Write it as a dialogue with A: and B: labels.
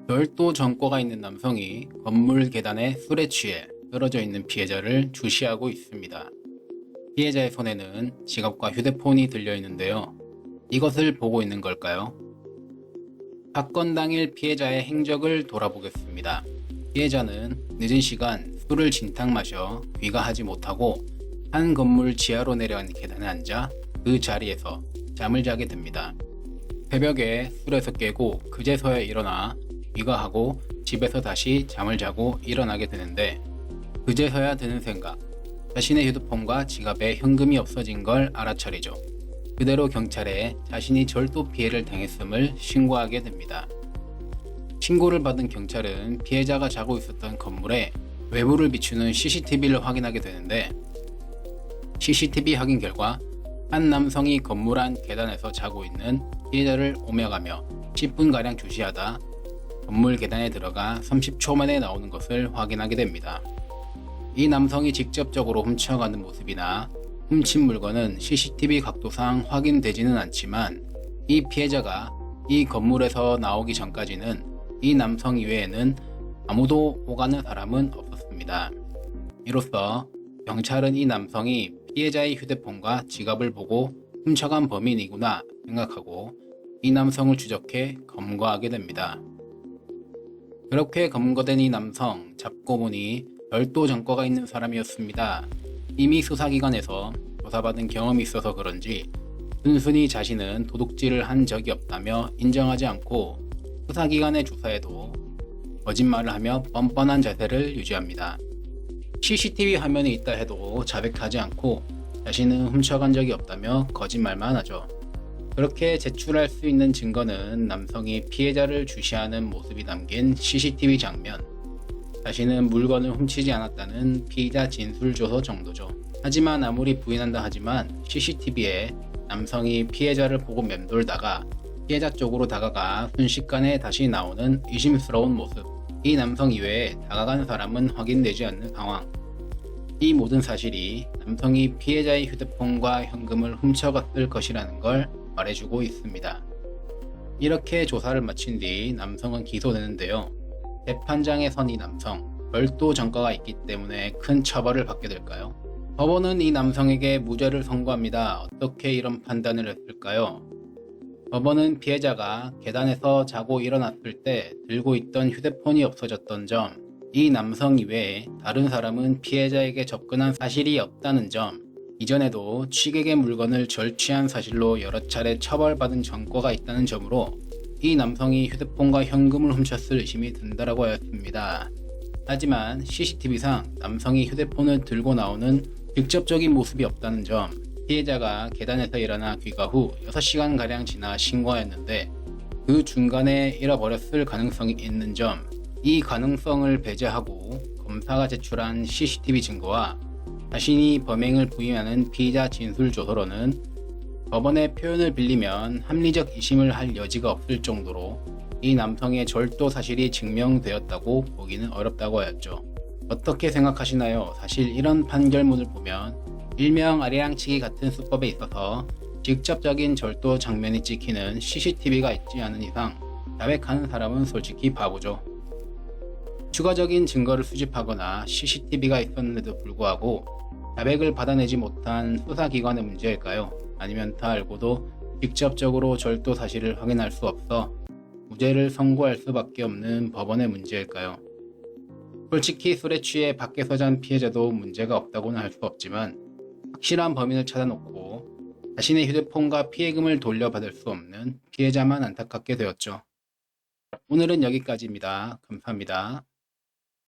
A: 별도 전과가 있는 남성이 건물 계단에 술에 취해 쓰러져 있는 피해자를 주시하고 있습니다. 피해자의 손에는 지갑과 휴대폰이 들려 있는데요. 이것을 보고 있는 걸까요? 사건 당일 피해자의 행적을 돌아보겠습니다. 피해자는 늦은 시간 술을 진탕 마셔 귀가하지 못하고 한 건물 지하로 내려간 계단에 앉아 그 자리에서 잠을 자게 됩니다. 새벽에 술에서 깨고 그제서야 일어나 귀가하고 집에서 다시 잠을 자고 일어나게 되는데 그제서야 드는 생각, 자신의 휴대폰과 지갑에 현금이 없어진 걸 알아차리죠. 그대로 경찰에 자신이 절도 피해를 당했음을 신고하게 됩니다. 신고를 받은 경찰은 피해자가 자고 있었던 건물에 외부를 비추는 CCTV를 확인하게 되는데 CCTV 확인 결과 한 남성이 건물 안 계단에서 자고 있는 피해자를 오며가며 10분가량 주시하다 건물 계단에 들어가 30초 만에 나오는 것을 확인하게 됩니다. 이 남성이 직접적으로 훔쳐가는 모습이나 훔친 물건은 CCTV 각도상 확인되지는 않지만 이 피해자가 이 건물에서 나오기 전까지는 이 남성 이외에는 아무도 오가는 사람은 없었습니다. 이로써 경찰은 이 남성이 피해자의 휴대폰과 지갑을 보고 훔쳐간 범인이구나 생각하고 이 남성을 추적해 검거하게 됩니다. 그렇게 검거된 이 남성 잡고 보니 별도 전과가 있는 사람이었습니다. 이미 수사기관에서 조사받은 경험이 있어서 그런지 순순히 자신은 도둑질을 한 적이 없다며 인정하지 않고 수사기관의 조사에도 거짓말을 하며 뻔뻔한 자세를 유지합니다. CCTV 화면이 있다 해도 자백하지 않고 자신은 훔쳐간 적이 없다며 거짓말만 하죠. 그렇게 제출할 수 있는 증거는 남성이 피해자를 주시하는 모습이 담긴 CCTV 장면, 자신은 물건을 훔치지 않았다는 피의자 진술조서 정도죠. 하지만 아무리 부인한다 하지만 CCTV에 남성이 피해자를 보고 맴돌다가 피해자 쪽으로 다가가 순식간에 다시 나오는 의심스러운 모습, 이 남성 이외에 다가간 사람은 확인되지 않는 상황, 이 모든 사실이 남성이 피해자의 휴대폰과 현금을 훔쳐갔을 것이라는 걸 말해주고 있습니다. 이렇게 조사를 마친 뒤 남성은 기소되는데요. 재판장에 선 이 남성, 별도 전과가 있기 때문에 큰 처벌을 받게 될까요? 법원은 이 남성에게 무죄를 선고합니다. 어떻게 이런 판단을 했을까요? 법원은 피해자가 계단에서 자고 일어났을 때 들고 있던 휴대폰이 없어졌던 점, 이 남성 이외에 다른 사람은 피해자에게 접근한 사실이 없다는 점, 이전에도 취객의 물건을 절취한 사실로 여러 차례 처벌받은 전과가 있다는 점으로 이 남성이 휴대폰과 현금을 훔쳤을 의심이 든다라고 하였습니다. 하지만 CCTV상 남성이 휴대폰을 들고 나오는 직접적인 모습이 없다는 점, 피해자가 계단에서 일어나 귀가 후 6시간가량 지나 신고하였는데 그 중간에 잃어버렸을 가능성이 있는 점, 이 가능성을 배제하고 검사가 제출한 CCTV 증거와 자신이 범행을 부인하는 피의자 진술조서로는 법원의 표현을 빌리면 합리적 의심을 할 여지가 없을 정도로 이 남성의 절도 사실이 증명되었다고 보기는 어렵다고 하였죠. 어떻게 생각하시나요? 사실 이런 판결문을 보면 일명 아리랑치기 같은 수법에 있어서 직접적인 절도 장면이 찍히는 CCTV가 있지 않은 이상 자백하는 사람은 솔직히 바보죠. 추가적인 증거를 수집하거나 CCTV가 있었는데도 불구하고 자백을 받아내지 못한 수사기관의 문제일까요? 아니면 다 알고도 직접적으로 절도 사실을 확인할 수 없어 무죄를 선고할 수밖에 없는 법원의 문제일까요? 솔직히 술에 취해 밖에서 잔 피해자도 문제가 없다고는 할 수 없지만 확실한 범인을 찾아놓고 자신의 휴대폰과 피해금을 돌려받을 수 없는 피해자만 안타깝게 되었죠. 오늘은 여기까지입니다. 감사합니다.